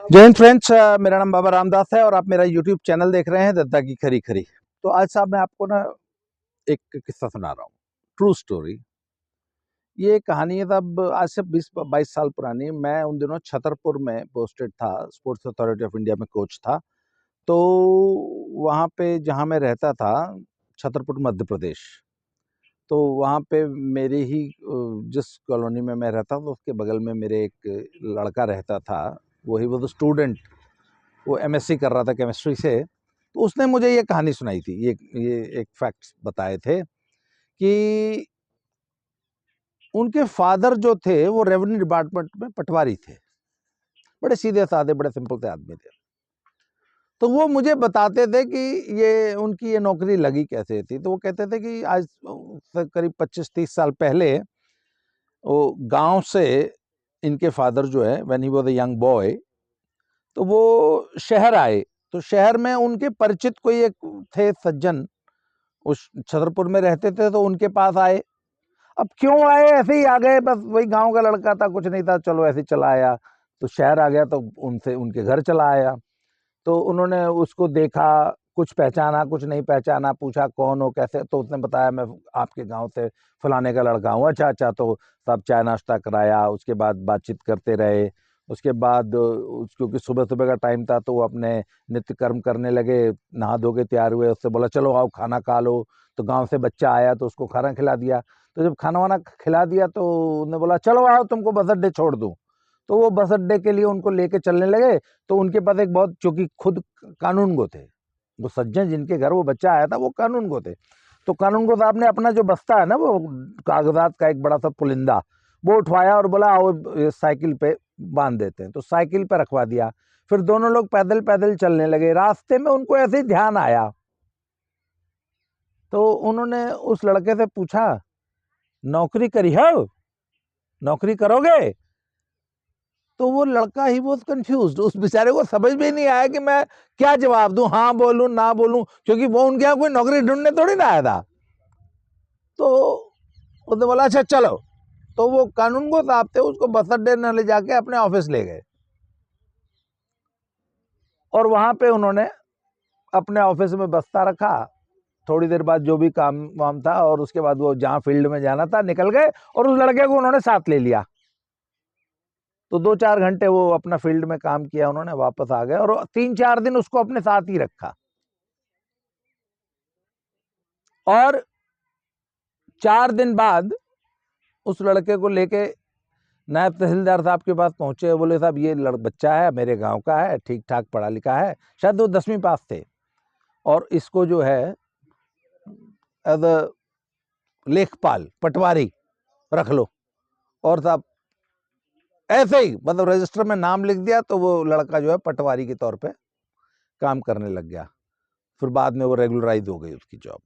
जय हिंद फ्रेंड्स, मेरा नाम बाबा रामदास है और आप मेरा यूट्यूब चैनल देख रहे हैं दद्दा की खरी खरी। तो आज साहब मैं आपको ना एक किस्सा सुना रहा हूँ, ट्रू स्टोरी। ये कहानी है तब आज से 20-22 साल पुरानी। मैं उन दिनों छतरपुर में पोस्टेड था, स्पोर्ट्स अथॉरिटी ऑफ इंडिया में कोच था। तो वहाँ पे जहाँ मैं रहता था, छतरपुर मध्य प्रदेश, तो वहाँ पे मेरे ही जिस कॉलोनी में मैं रहता था उसके बगल में मेरे एक लड़का रहता था। वही वो स्टूडेंट, वो एमएससी कर रहा था केमिस्ट्री से। तो उसने मुझे ये कहानी सुनाई थी, ये एक फैक्ट्स बताए थे कि उनके फादर जो थे वो रेवेन्यू डिपार्टमेंट में पटवारी थे। बड़े सीधे साधे, बड़े सिंपल से आदमी थे। तो वो मुझे बताते थे कि ये उनकी ये नौकरी लगी कैसे थी। तो वो कहते थे कि आज से करीब 25-30 साल पहले वो गांव से इनके फादर जो है, when he was a young boy, तो वो शहर आए। तो शहर में उनके परिचित कोई एक थे सज्जन, उस छतरपुर में रहते थे, तो उनके पास आए। अब क्यों आए, ऐसे ही आ गए, बस वही गांव का लड़का था, कुछ नहीं था, चलो ऐसे चला आया। तो शहर आ गया तो उनसे उनके घर चला आया। तो उन्होंने उसको देखा, कुछ पहचाना कुछ नहीं पहचाना, पूछा कौन हो कैसे, तो उसने बताया मैं आपके गांव से फलाने का लड़का हूँ। अच्छा अच्छा। तो सब चाय नाश्ता कराया, उसके बाद बातचीत करते रहे। उसके बाद क्योंकि सुबह सुबह का टाइम था तो वो अपने नित्य कर्म करने लगे, नहा धो के तैयार हुए। उससे बोला चलो आओ खाना खा लो। तो गांव से बच्चा आया तो उसको खाना खिला दिया। तो जब खाना वाना खिला दिया तो उन्होंने बोला चलो आओ तुमको बस अड्डे छोड़ दूं। तो वो बस अड्डे के लिए उनको लेके चलने लगे। तो उनके पास एक बहुत, चूंकि खुद कानून गो थे, वो सज्जन जिनके घर वो बच्चा आया था वो कानून गो थे। तो कानून गो साहब ने अपना जो बस्ता है ना, वो कागजात का एक बड़ा सा पुलिंदा, वो उठवाया और बोला आओ साइकिल पे बांध देते हैं। तो साइकिल पे रखवा दिया। फिर दोनों लोग पैदल पैदल चलने लगे। रास्ते में उनको ऐसे ही ध्यान आया, तो उन्होंने उस लड़के से पूछा नौकरी करी हो, नौकरी करोगे? तो वो लड़का ही बहुत कंफ्यूज, उस बेचारे को समझ में नहीं आया कि मैं क्या जवाब दूं, हाँ बोलूं ना बोलूं, क्योंकि वो उनके यहाँ कोई नौकरी ढूंढने थोड़ी ना आया था। तो उसने बोला अच्छा चलो। तो वो कानून को साहब थे, उसको बस अड्डे न ले जाके अपने ऑफिस ले गए। और वहां पे उन्होंने अपने ऑफिस में बस्ता रखा। थोड़ी देर बाद जो भी काम वाम था, और उसके बाद वो जहां फील्ड में जाना था निकल गए, और उस लड़के को उन्होंने साथ ले लिया। तो 2-4 घंटे वो अपना फील्ड में काम किया, उन्होंने वापस आ गए, और 3-4 दिन उसको अपने साथ ही रखा। और 4 दिन बाद उस लड़के को लेके नायब तहसीलदार साहब के पास पहुंचे। बोले साहब ये बच्चा है, मेरे गांव का है, ठीक ठाक पढ़ा लिखा है, शायद वो 10वीं पास थे, और इसको जो है एज अ लेखपाल पटवारी रख लो। और साहब ऐसे ही मतलब रजिस्टर में नाम लिख दिया, तो वो लड़का जो है पटवारी के तौर पे काम करने लग गया। फिर बाद में वो रेगुलराइज हो गई उसकी जॉब।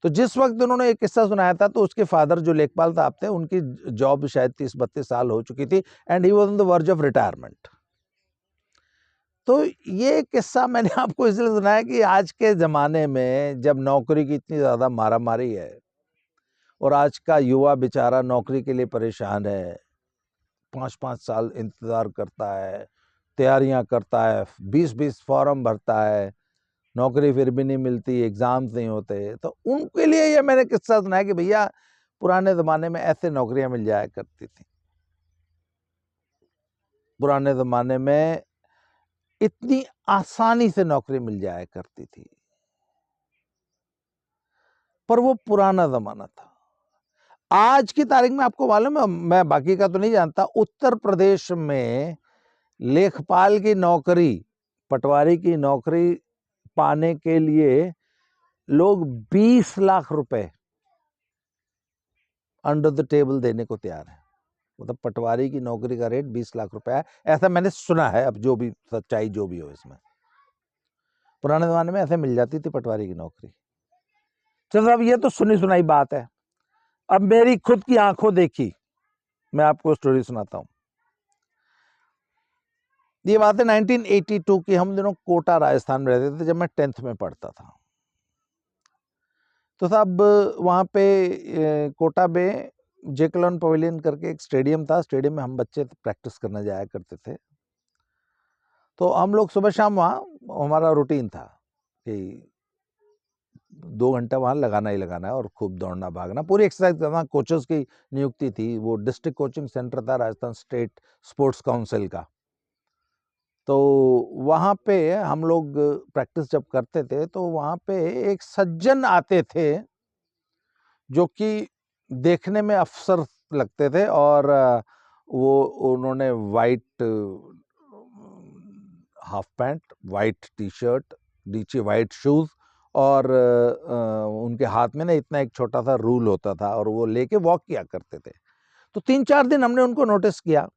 तो जिस वक्त उन्होंने एक किस्सा सुनाया था, तो उसके फादर जो लेखपाल साहब थे, उनकी जॉब शायद 30-32 साल हो चुकी थी, and he was on the verge of retirement. तो ये किस्सा मैंने आपको इसलिए सुनाया कि आज के ज़माने में जब नौकरी की इतनी ज़्यादा मारामारी है, और आज का युवा बेचारा नौकरी के लिए परेशान है, 5-5 साल इंतज़ार करता है, तैयारियां करता है, 20-20 फॉर्म भरता है, नौकरी फिर भी नहीं मिलती, एग्ज़ाम्स नहीं होते। तो उनके लिए ये मैंने किस्सा सुनाया कि भैया पुराने ज़माने में ऐसे नौकरियां मिल जाया करती थी। पुराने ज़माने में इतनी आसानी से नौकरी मिल जाया करती थी, पर वो पुराना ज़माना था। आज की तारीख में आपको मालूम है, मैं बाकी का तो नहीं जानता, उत्तर प्रदेश में लेखपाल की नौकरी, पटवारी की नौकरी पाने के लिए लोग 20 लाख रुपए अंडर द टेबल देने को तैयार है। मतलब पटवारी की नौकरी का रेट 20 लाख रुपए है, ऐसा मैंने सुना है। अब जो भी सच्चाई जो भी हो इसमें, पुराने जमाने में ऐसे मिल जाती थी पटवारी की नौकरी। चलो अब ये तो सुनी सुनाई बात है। अब मेरी खुद की आंखों देखी मैं आपको स्टोरी सुनाता हूँ। ये बात है 1982 की। हम दोनों कोटा राजस्थान में रहते थे जब मैं 10th में पढ़ता था। तो साहब वहाँ पे कोटा में जेकलॉन पवेलियन करके एक स्टेडियम था। स्टेडियम में हम बच्चे प्रैक्टिस करने जाया करते थे। तो हम लोग सुबह शाम वहाँ, हमारा रूटीन था कि 2 घंटे वहाँ लगाना ही लगाना है और खूब दौड़ना भागना, पूरी एक्सरसाइज करना। कोचेस की नियुक्ति थी, वो डिस्ट्रिक्ट कोचिंग सेंटर था राजस्थान स्टेट स्पोर्ट्स काउंसिल का। तो वहाँ पे हम लोग प्रैक्टिस जब करते थे तो वहाँ पे एक सज्जन आते थे जो कि देखने में अफसर लगते थे, और वो उन्होंने white half pant, white T shirt, नीचे वाइट शूज, और उनके हाथ में ना इतना एक छोटा सा रूल होता था और वो लेके वॉक किया करते थे। तो 3-4 दिन हमने उनको नोटिस किया।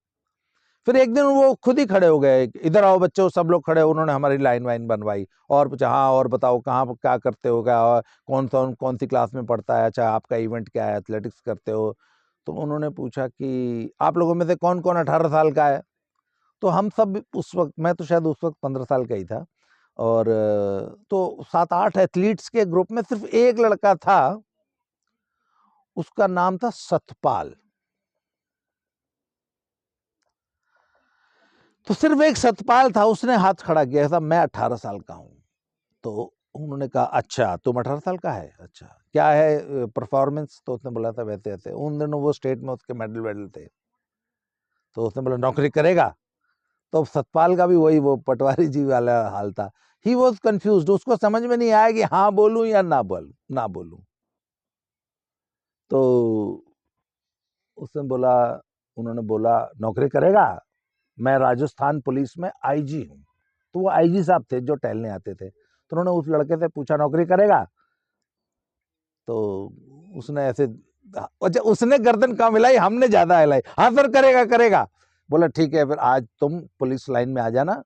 फिर एक दिन वो खुद ही खड़े हो गए, इधर आओ बच्चों, सब लोग खड़े। उन्होंने हमारी लाइन वाइन बनवाई और पूछा, हाँ और बताओ कहाँ क्या करते हो, क्या कौन सी क्लास में पढ़ता है, अच्छा आपका इवेंट क्या है, एथलेटिक्स करते हो। तो उन्होंने पूछा कि आप लोगों में से कौन कौन 18 साल का है। तो हम सब उस वक्त, मैं तो शायद उस वक्त 15 साल का ही था, और तो 7-8 एथलीट्स के ग्रुप में सिर्फ एक लड़का था, उसका नाम था सतपाल। तो सिर्फ एक सतपाल था, उसने हाथ खड़ा किया था, मैं 18 साल का हूं। तो उन्होंने कहा अच्छा तुम 18 साल का है, अच्छा क्या है परफॉर्मेंस। तो उसने बोला था वैसे ऐसे। उन दिनों वो स्टेट में उसके मेडल वेडल थे। तो उसने बोला नौकरी करेगा। तो सतपाल का भी वही वो पटवारी जी वाला हाल था। ही वॉज कंफ्यूज, उसको समझ में नहीं आया कि हाँ बोलूं या ना बोलूं। तो उसने बोला, उन्होंने बोला नौकरी करेगा, मैं राजस्थान पुलिस में आईजी हूँ। तो वो आईजी साहब थे जो टहलने आते थे। तो उन्होंने उस लड़के से पूछा नौकरी करेगा। तो उसने ऐसे, अच्छा उसने गर्दन कम हिलाई, हमने ज्यादा हिलाई। हाँ सर करेगा करेगा। बोला ठीक है, फिर आज तुम पुलिस लाइन में आ जाना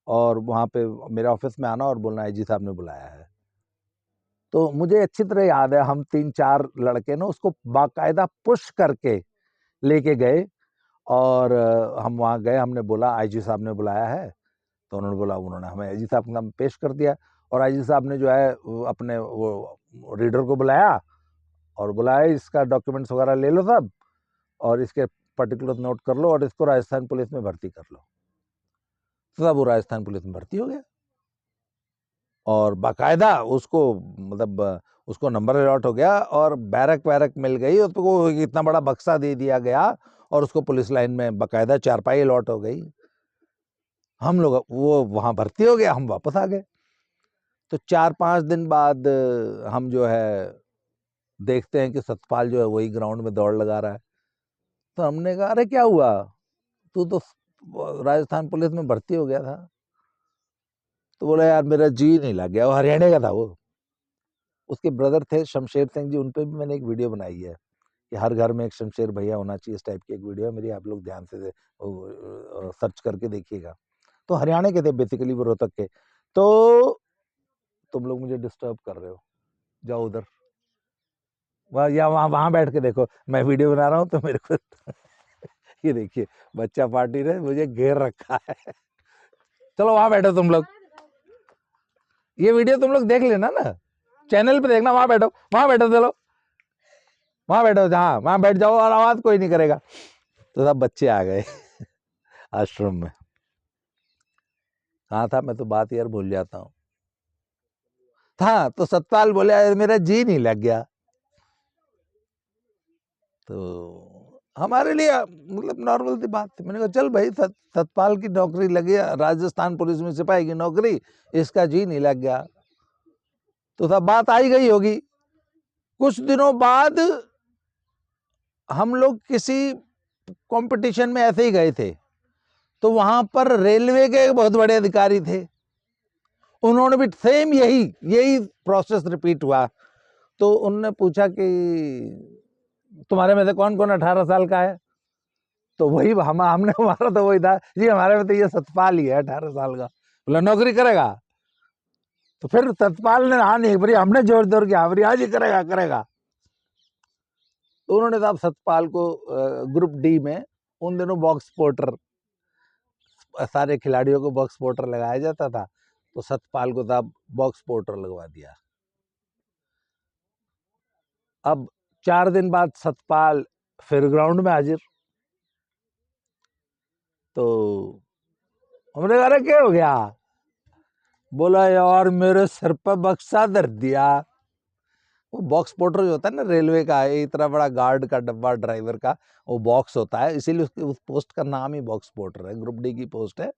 और वहां पे मेरे ऑफिस में आना और बोलना आईजी साहब ने बुलाया है। तो मुझे अच्छी तरह याद है, हम 3-4 लड़के ना उसको बाकायदा पुश करके लेके गए, और हम वहां गए। हमने बोला आईजी साहब ने बुलाया है। तो उन्होंने बोला, उन्होंने हमें आईजी साहब का नाम पेश कर दिया, और आईजी साहब ने जो है अपने वो रीडर को बुलाया और बुलाया, इसका डॉक्यूमेंट्स वगैरह ले लो सब, और इसके पर्टिकुलर नोट कर लो, और इसको राजस्थान पुलिस में भर्ती कर लो। तो सब वो राजस्थान पुलिस में भर्ती हो गया, और बाकायदा उसको मतलब उसको नंबर अलॉट हो गया, और बैरक वैरक मिल गई, उसको इतना बड़ा बक्सा दे दिया गया, और उसको पुलिस लाइन में बाकायदा चारपाई अलॉट हो गई। हम लोग वो वहां भर्ती हो गया, हम वापस आ गए। तो 4-5 दिन बाद हम जो है देखते हैं कि सतपाल जो है वही ग्राउंड में दौड़ लगा रहा है। तो हमने कहा अरे क्या हुआ, तू तो राजस्थान पुलिस में भर्ती हो गया था। तो बोला यार मेरा जी नहीं लग गया। वो हरियाणा का था वो। उसके ब्रदर थे शमशेर सिंह जी, उन पे भी मैंने एक वीडियो बनाई है कि हर घर में एक शमशेर भैया होना चाहिए, इस टाइप की एक वीडियो है मेरी, आप लोग ध्यान से सर्च करके देखिएगा। तो हरियाणा के थे बेसिकली, वो रोहतक के। तो तुम लोग मुझे डिस्टर्ब कर रहे हो, जाओ उधर, वहाँ या वहां बैठ के देखो, मैं वीडियो बना रहा हूँ तो मेरे को ये देखिए बच्चा पार्टी ने मुझे घेर रखा है। चलो वहां बैठो तुम लोग, ये वीडियो तुम लोग देख लेना ना, चैनल पे देखना, वहां बैठो चलो, वहां बैठो, जहाँ वहां बैठ जाओ और आवाज कोई नहीं करेगा। तो सब बच्चे आ गए आश्रम में। कहाँ था मैं, तो बात यार भूल जाता हूँ। था तो सतपाल बोले मेरा जी नहीं लग गया। तो हमारे लिए मतलब नॉर्मल सी बात थी। मैंने कहा चल भाई, सतपाल की नौकरी लगी, राजस्थान पुलिस में सिपाही की नौकरी, इसका जी नहीं लग गया, तो सब बात आई गई होगी। कुछ दिनों बाद हम लोग किसी कंपटीशन में ऐसे ही गए थे, तो वहां पर रेलवे के बहुत बड़े अधिकारी थे, उन्होंने भी सेम यही प्रोसेस रिपीट हुआ। तो उन्होंने पूछा कि तुम्हारे में से कौन कौन 18 साल का है। तो वही हमने हमारा तो वही था जी, हमारे में तो ये सतपाल ही है 18 साल का। बोला नौकरी करेगा। तो फिर सतपाल ने हाँ नहीं भरी, हमने जोर जोर की हाँ भरी, हाँ जी करेगा करेगा। तो उन्होंने साहब सतपाल को ग्रुप डी में, उन दिनों बॉक्स पोर्टर, सारे खिलाड़ियों को बॉक्स पोर्टर लगाया जाता था, तो सतपाल को साहब बॉक्स पोर्टर लगवा दिया। अब 4 दिन बाद सतपाल फिर ग्राउंड में हाजिर। तो हमने कहा अरे क्या हो गया? बोला यार मेरे सर पर बक्सा धर दिया। वो बॉक्स पोर्टर जो होता है ना रेलवे का, इतना बड़ा गार्ड का डब्बा ड्राइवर का वो बॉक्स होता है, इसीलिए उसकी उस पोस्ट का नाम ही बॉक्स पोर्टर है। ग्रुप डी की पोस्ट है,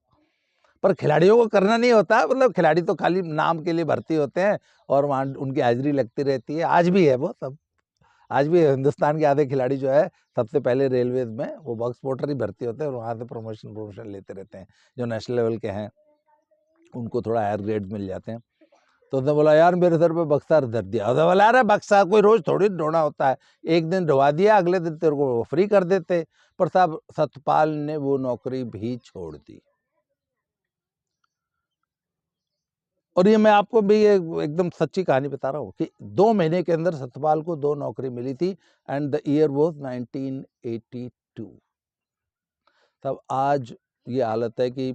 पर खिलाड़ियों को करना नहीं होता। मतलब खिलाड़ी तो खाली नाम के लिए भर्ती होते हैं और वहाँ उनकी हाजिरी लगती रहती है। आज भी है वो सब, आज भी हिंदुस्तान के आधे खिलाड़ी जो है सबसे पहले रेलवे में वो बॉक्स पोर्टर ही भर्ती होते हैं और वहाँ से प्रमोशन लेते रहते हैं। जो नेशनल लेवल के हैं उनको थोड़ा हायर ग्रेड मिल जाते हैं। तो उसने बोला यार मेरे सर पे बक्सा धर दिया। उसने बोला अरे बक्सा कोई रोज थोड़ी ढोना होता है, एक दिन ढवा दिया, अगले दिन तेरे को फ्री कर देते। पर साहब सतपाल ने वो नौकरी भी छोड़ दी। और ये मैं आपको भी ये एकदम सच्ची कहानी बता रहा हूँ कि 2 महीने के अंदर सतपाल को 2 नौकरी मिली थी एंड द ईयर वाज 1982। तब आज ये हालत है कि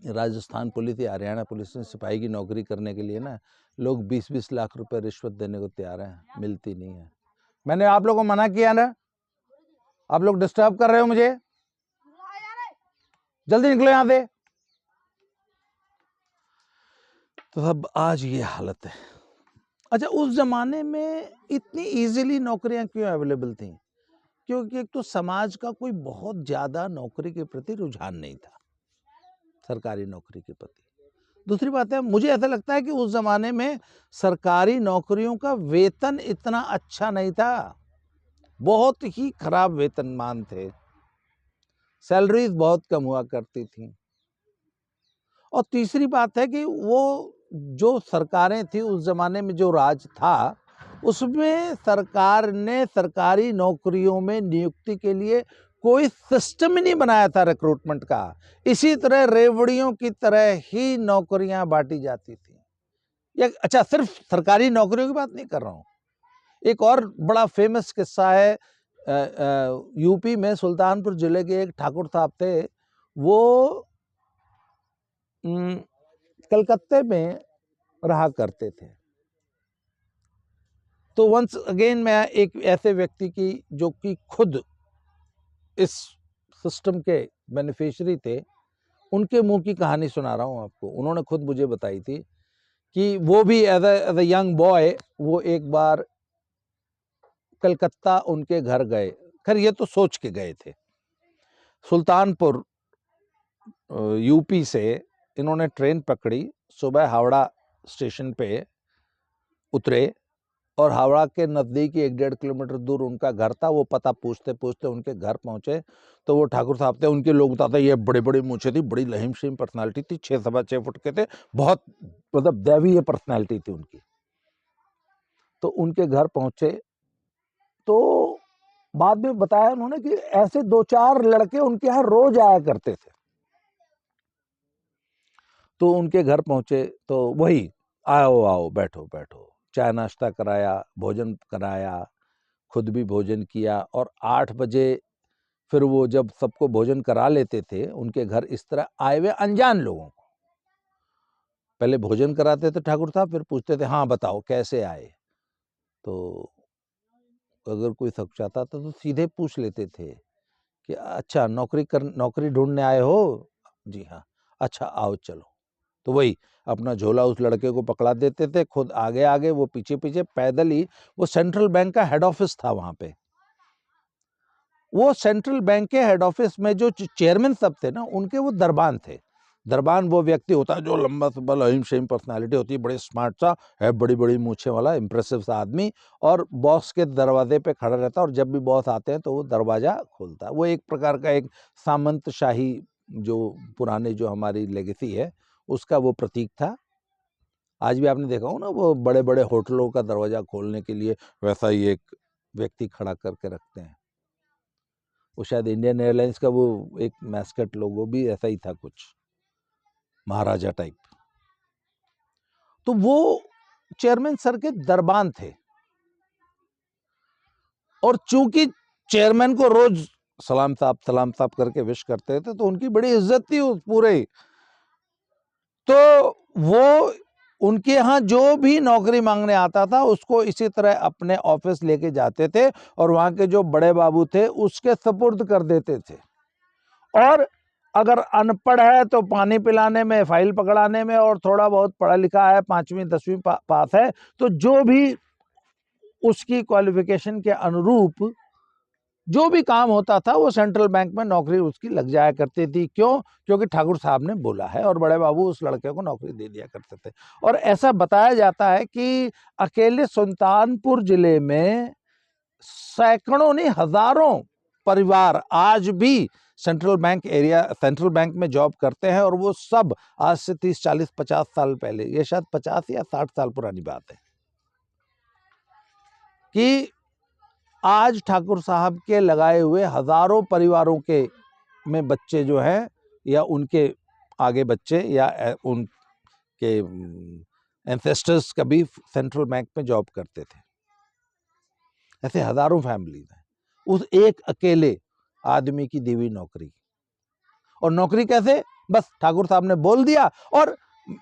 राजस्थान पुलिस या हरियाणा पुलिस में सिपाही की नौकरी करने के लिए ना लोग 20-20 लाख रुपए रिश्वत देने को तैयार हैं, मिलती नहीं है। मैंने आप लोगों को मना किया ना, आप लोग डिस्टर्ब कर रहे हो मुझे, जल्दी निकलो यहां से। तो अब आज ये हालत है। अच्छा, उस जमाने में इतनी इजीली नौकरियां क्यों अवेलेबल थी? क्योंकि एक तो समाज का कोई बहुत ज्यादा नौकरी के प्रति रुझान नहीं था, सरकारी नौकरी के प्रति। दूसरी बात है, मुझे ऐसा लगता है कि उस जमाने में सरकारी नौकरियों का वेतन इतना अच्छा नहीं था, बहुत ही खराब वेतनमान थे, सैलरीज बहुत कम हुआ करती थी। और तीसरी बात है कि वो जो सरकारें थी उस जमाने में, जो राज था उसमें सरकार ने सरकारी नौकरियों में नियुक्ति के लिए कोई सिस्टम ही नहीं बनाया था रिक्रूटमेंट का। इसी तरह रेवड़ियों की तरह ही नौकरियां बांटी जाती थी। अच्छा, सिर्फ सरकारी नौकरियों की बात नहीं कर रहा हूं। एक और बड़ा फेमस किस्सा है, यूपी में सुल्तानपुर जिले के एक ठाकुर साहब थे, वो कलकत्ते में रहा करते थे। तो वंस अगेन मैं एक ऐसे व्यक्ति की जो कि खुद इस सिस्टम के बेनिफिशियरी थे, उनके मुंह की कहानी सुना रहा हूं आपको। उन्होंने खुद मुझे बताई थी कि वो भी एज अ यंग बॉय वो एक बार कलकत्ता उनके घर गए। खैर ये तो सोच के गए थे। सुल्तानपुर यूपी से इन्होंने ट्रेन पकड़ी, सुबह हावड़ा स्टेशन पे उतरे और हावड़ा के नज़दीक ही 1-1.5 किलोमीटर दूर उनका घर था। वो पता पूछते पूछते उनके घर पहुंचे तो वो ठाकुर साहब थे, उनके लोग बताते ये बड़े बड़े मूछें थी, बड़ी लहीम शहीम पर्सनैलिटी थी, 6-6.25 फुट के थे, बहुत मतलब दैवीय पर्सनैलिटी थी उनकी। तो उनके घर पहुंचे तो बाद में बताया उन्होंने कि ऐसे 2-4 लड़के उनके यहाँ रोज आया करते थे। तो उनके घर पहुंचे तो वही आओ आओ बैठो बैठो, चाय नाश्ता कराया, भोजन कराया, खुद भी भोजन किया। और 8 बजे फिर वो जब सबको भोजन करा लेते थे उनके घर, इस तरह आए हुए अनजान लोगों को पहले भोजन कराते थे ठाकुर साहब, फिर पूछते थे हाँ बताओ कैसे आए। तो अगर कोई सच्चाता था तो सीधे पूछ लेते थे कि अच्छा नौकरी ढूंढने आए हो? जी हाँ। अच्छा आओ चलो। तो वही अपना झोला उस लड़के को पकड़ा देते थे, खुद आगे आगे वो पीछे पीछे पैदल ही। वो सेंट्रल बैंक का हेड ऑफिस था वहां पे। वो सेंट्रल बैंक के हेड ऑफिस में जो चेयरमैन सब थे ना, उनके वो दरबान थे। दरबान वो व्यक्ति होता है जो लंबा सा अहीम शहीम पर्सनालिटी होती है, बड़े स्मार्ट सा है, बड़ी बड़ी मूछें वाला इंप्रेसिव सा आदमी, और बॉस के दरवाजे पे खड़ा रहता है और जब भी बॉस आते हैं तो वो दरवाजा खोलता है। वो एक प्रकार का एक सामंतशाही जो पुराने जो हमारी लेगेसी है उसका वो प्रतीक था। आज भी आपने देखा हो ना, वो बड़े बड़े होटलों का दरवाजा खोलने के लिए वैसा ही एक व्यक्ति खड़ा करके रखते हैं। वो शायद इंडियन एयरलाइंस का वो एक मैस्कट लोगो भी ऐसा ही था, कुछ महाराजा टाइप। तो वो चेयरमैन सर के दरबान थे और चूंकि चेयरमैन को रोज सलाम साहब करके विश करते थे तो उनकी बड़ी इज्जत थी उस पूरे। तो वो उनके यहाँ जो भी नौकरी मांगने आता था उसको इसी तरह अपने ऑफिस लेके जाते थे और वहां के जो बड़े बाबू थे उसके सपुर्द कर देते थे। और अगर अनपढ़ है तो पानी पिलाने में, फाइल पकड़ाने में, और थोड़ा बहुत पढ़ा लिखा है, 5वीं 10वीं पास है, तो जो भी उसकी क्वालिफिकेशन के अनुरूप जो भी काम होता था वो सेंट्रल बैंक में नौकरी उसकी लग जाया करती थी। क्यों? क्योंकि ठाकुर साहब ने बोला है और बड़े बाबू उस लड़के को नौकरी दे दिया करते थे। और ऐसा बताया जाता है कि अकेले सुल्तानपुर जिले में सैकड़ों नहीं हजारों परिवार आज भी सेंट्रल बैंक में जॉब करते हैं, और वो सब आज से 30 40 50 साल पहले, ये शायद 50 या 60 साल पुरानी बात है, कि आज ठाकुर साहब के लगाए हुए हजारों परिवारों के में बच्चे जो हैं, या उनके आगे बच्चे, या उनके एंसेस्टर्स कभी सेंट्रल बैंक में जॉब करते थे। ऐसे हजारों फैमिलीज हैं उस एक अकेले आदमी की दी हुई नौकरी। और नौकरी कैसे? बस ठाकुर साहब ने बोल दिया। और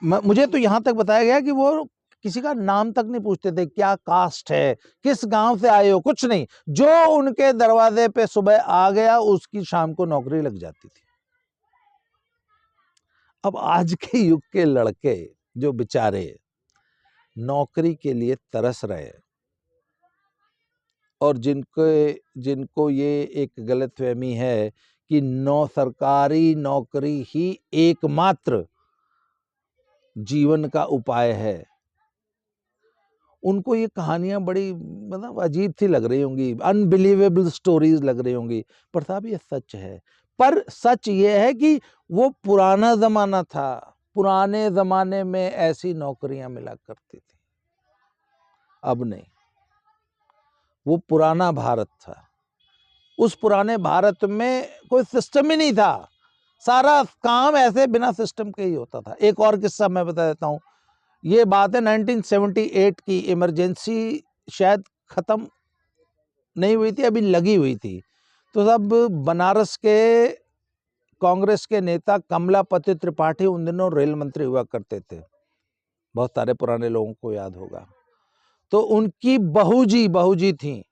मुझे तो यहां तक बताया गया कि वो किसी का नाम तक नहीं पूछते थे, क्या कास्ट है, किस गांव से आए हो, कुछ नहीं। जो उनके दरवाजे पे सुबह आ गया उसकी शाम को नौकरी लग जाती थी। अब आज के युग के लड़के जो बेचारे नौकरी के लिए तरस रहे, और जिनको ये एक गलतफहमी है कि सरकारी नौकरी ही एकमात्र जीवन का उपाय है, उनको ये कहानियां बड़ी मतलब अजीब सी लग रही होंगी, अनबिलीवेबल स्टोरीज लग रही होंगी, पर साहब ये सच है। पर सच ये है कि वो पुराना जमाना था, पुराने जमाने में ऐसी नौकरियां मिला करती थी, अब नहीं। वो पुराना भारत था, उस पुराने भारत में कोई सिस्टम ही नहीं था, सारा काम ऐसे बिना सिस्टम के ही होता था। एक और किस्सा मैं बता देता हूँ, ये बात है 1978 की। इमरजेंसी शायद खत्म नहीं हुई थी, अभी लगी हुई थी। तो सब बनारस के कांग्रेस के नेता कमलापति त्रिपाठी उन दिनों रेल मंत्री हुआ करते थे, बहुत सारे पुराने लोगों को याद होगा। तो उनकी बहू जी थी,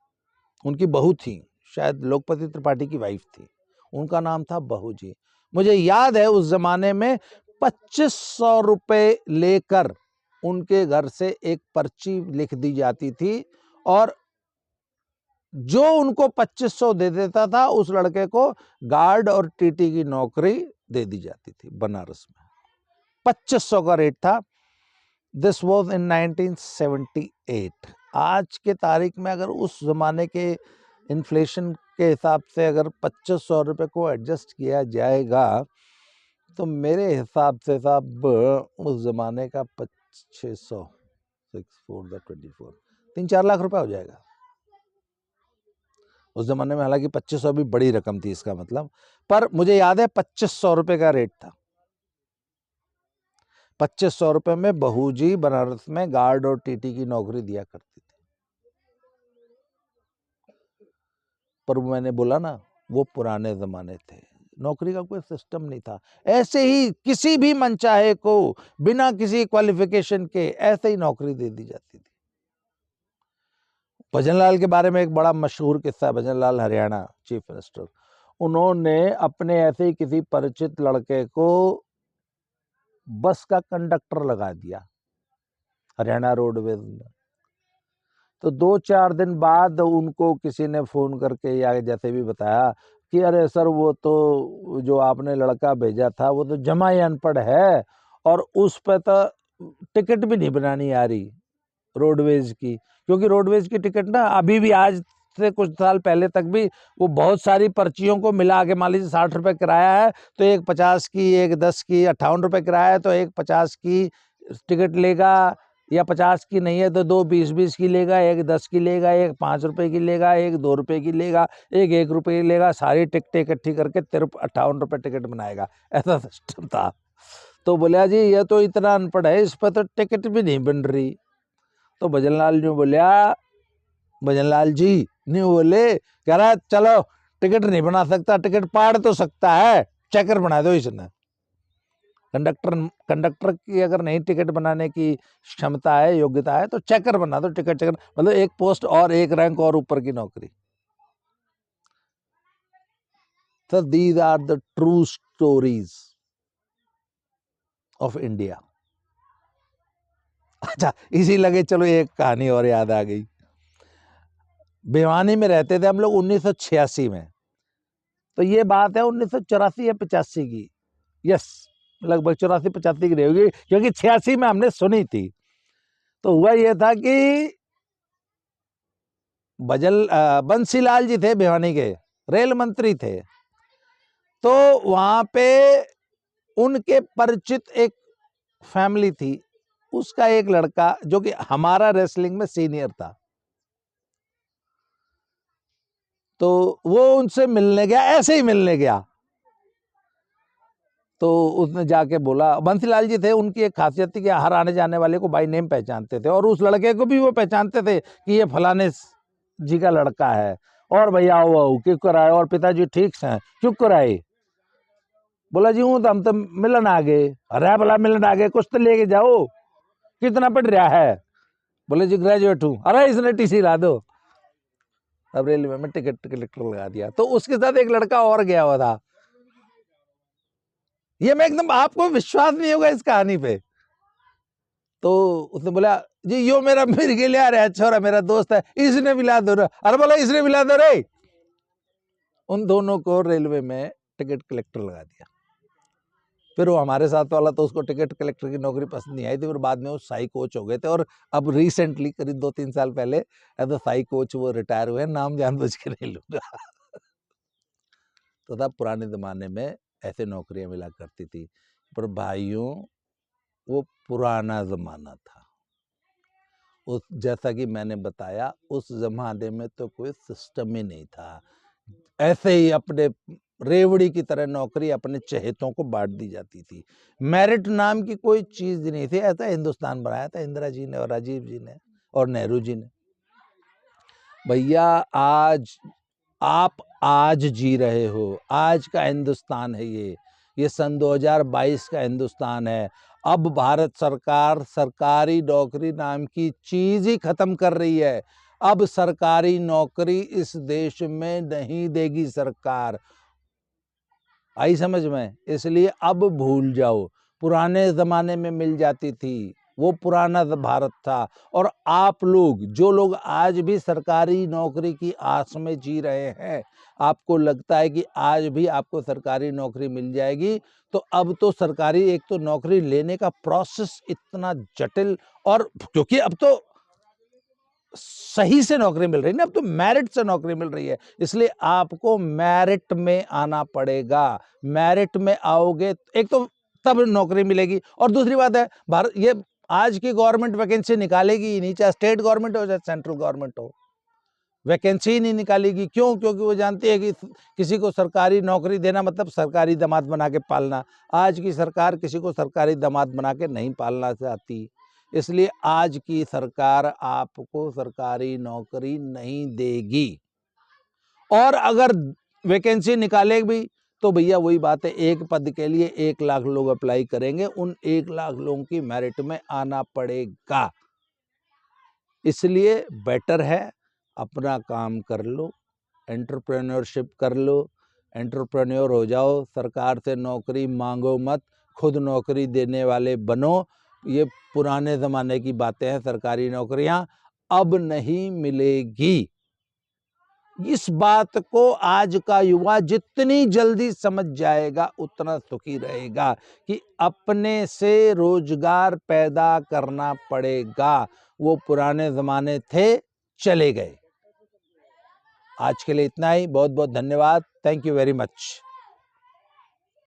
उनकी बहू थी, शायद लोकपति त्रिपाठी की वाइफ थी, उनका नाम था बहू जी। मुझे याद है उस जमाने में 2500 रुपए लेकर उनके घर से एक पर्ची लिख दी जाती थी, और जो उनको 2500 दे देता था उस लड़के को गार्ड और टीटी की नौकरी दे दी जाती थी बनारस में। 2500 का रेट था। This was in 1978। आज के तारीख में अगर उस जमाने के इन्फ्लेशन के हिसाब से अगर 2500 रुपये को एडजस्ट किया जाएगा तो मेरे हिसाब से साहब उस जमाने का 600 6 3-4 लाख रुपए हो जाएगा उस जमाने में। हालांकि 2500 भी बड़ी रकम थी इसका मतलब, पर मुझे याद है 2500 रुपये का रेट था। 2500 रुपये में बहू जी बनारस में गार्ड और टीटी की नौकरी दिया करती थी। पर मैंने बोला ना, वो पुराने जमाने थे, नौकरी का कोई सिस्टम नहीं था। ऐसे ही किसी भी मनचाहे को बिना किसी क्वालिफिकेशन के ऐसे ही नौकरी दे दी जाती थी। भजनलाल के बारे में एक बड़ा मशहूर किस्सा है, भजनलाल हरियाणा चीफ मिनिस्टर, उन्होंने अपने ऐसे ही किसी परिचित लड़के को बस का कंडक्टर लगा दिया हरियाणा रोडवेज में। तो 2-4 दिन बाद उनको किसी ने फोन करके या जैसे भी बताया कि अरे सर वो तो जो आपने लड़का भेजा था वो तो जमा ही अनपढ़ है, और उस पर तो टिकट भी नहीं बनानी आ रही रोडवेज की, क्योंकि रोडवेज की टिकट ना अभी भी, आज से कुछ साल पहले तक भी, वो बहुत सारी पर्चियों को मिला के, मान लीजिए 60 रुपये किराया है तो एक 50 की, एक 10 की, 58 रुपये किराया है तो एक 50 की टिकट लेगा, या 50 की नहीं है तो 2 20-20 की लेगा, एक 10 की लेगा, एक 5 रुपये की लेगा, एक 2 रुपये की लेगा, एक 1 रुपये की लेगा, सारी टिकटें इकट्ठी करके 58 रुपये टिकट बनाएगा। ऐसा सिस्टम था। तो बोला जी ये तो इतना अनपढ़ है, इस पर तो टिकट भी नहीं बन रही। तो भजनलाल ने बोलिया, भजनलाल जी नहीं बोले, कह रहा चलो टिकट नहीं बना सकता, टिकट पाड़ तो सकता है, चेकर बना दो इसने। कंडक्टर की अगर नहीं टिकट बनाने की क्षमता है, योग्यता है, तो चेकर बना दो, चेकर मतलब एक पोस्ट और, एक रैंक और ऊपर की नौकरी। So these are the true stories of India. अच्छा, इसी लगे चलो एक कहानी और याद आ गई। भिवानी में रहते थे हम लोग 1986 में, तो ये बात है 1984 या 85 की, यस लगभग 84-85 की रहेगी, क्योंकि 86 में हमने सुनी थी। तो हुआ ये था कि बंसीलाल जी थे भिवानी के, रेल मंत्री थे। तो वहां पे उनके परिचित एक फैमिली थी, उसका एक लड़का जो कि हमारा रेसलिंग में सीनियर था, तो वो उनसे मिलने गया, ऐसे ही मिलने गया। तो उसने जाके बोला, बंसीलाल जी थे, उनकी एक खासियत थी कि हर आने जाने वाले को बाय नेम पहचानते थे, और उस लड़के को भी वो पहचानते थे कि ये फलाने जी का लड़का है। और भैया आओ क्यों कराए, और पिताजी ठीक है क्यों कराए? बोला जी हूँ तो हम तो मिलन आ गए। अरे भला मिलन आ गए, कुछ तो लेके जाओ, कितना पढ़ रहा है? बोले जी ग्रेजुएट हूँ। अरे इसने टीसी ला दो। अब रेलवे में टिकट लगा दिया। तो उसके साथ एक लड़का और गया हुआ था। ये मैं एकदम, आपको विश्वास नहीं होगा इस कहानी पे। तो उसने बोला जी यो मेरा मेरे के लिए आ रहा है छोरा, मेरा दोस्त है, इसने मिला दो। अरे बोला इसने मिला दो रे। उन दोनों को रेलवे में टिकट कलेक्टर लगा दिया। फिर वो हमारे साथ वाला तो उसको टिकट कलेक्टर की नौकरी पसंद नहीं आई थी, फिर बाद में वो साई कोच हो गए थे, और अब रिसेंटली करीब 2-3 साल पहले एज अ साई कोच वो रिटायर हुए। नाम जानबूझ के नहीं लूंगा। तो तब पुराने जमाने में ऐसे नौकरियां मिला करती थी, पर भाइयों वो पुराना जमाना था। उस जैसा कि मैंने बताया, उस जमाने में तो कोई सिस्टम ही नहीं था, ऐसे ही अपने रेवड़ी की तरह नौकरी अपने चहेतों को बांट दी जाती थी। मेरिट नाम की कोई चीज नहीं थी। ऐसा हिंदुस्तान बनाया था इंदिरा जी ने और राजीव जी ने और नेहरू जी ने। भैया आप आज जी रहे हो, आज का हिंदुस्तान है ये सन 2022 का हिंदुस्तान है। अब भारत सरकार सरकारी नौकरी नाम की चीज ही खत्म कर रही है। अब सरकारी नौकरी इस देश में नहीं देगी सरकार, आई समझ में? इसलिए अब भूल जाओ, पुराने जमाने में मिल जाती थी, वो पुराना भारत था। और आप लोग, जो लोग आज भी सरकारी नौकरी की आस में जी रहे हैं, आपको लगता है कि आज भी आपको सरकारी नौकरी मिल जाएगी, तो अब तो सरकारी एक तो नौकरी लेने का प्रोसेस इतना जटिल, और क्योंकि अब तो सही से नौकरी मिल रही है ना, अब तो मेरिट से नौकरी मिल रही है, इसलिए आपको मेरिट में आना पड़ेगा। मेरिट में आओगे एक तो तब नौकरी मिलेगी, और दूसरी बात है भारत ये आज की गवर्नमेंट वैकेंसी निकालेगी ही नहीं, चाहे स्टेट गवर्नमेंट हो चाहे सेंट्रल गवर्नमेंट हो, वैकेंसी ही नहीं निकालेगी। क्यों? क्योंकि वो जानती है कि किसी को सरकारी नौकरी देना मतलब सरकारी दामाद बना के पालना। आज की सरकार किसी को सरकारी दामाद बना के नहीं पालना चाहती, इसलिए आज की सरकार आपको सरकारी नौकरी नहीं देगी। और अगर वैकेंसी निकालेगी भी तो भैया वही बात है, एक पद के लिए 1 लाख लोग अप्लाई करेंगे, उन 1 लाख लोगों की मेरिट में आना पड़ेगा। इसलिए बेटर है अपना काम कर लो, एंटरप्रेन्योरशिप कर लो, एंटरप्रेन्योर हो जाओ, सरकार से नौकरी मांगो मत, खुद नौकरी देने वाले बनो। ये पुराने ज़माने की बातें हैं, सरकारी नौकरियां अब नहीं मिलेगी। इस बात को आज का युवा जितनी जल्दी समझ जाएगा उतना सुखी रहेगा कि अपने से रोजगार पैदा करना पड़ेगा। वो पुराने ज़माने थे, चले गए। आज के लिए इतना ही। बहुत बहुत धन्यवाद। Thank you very much.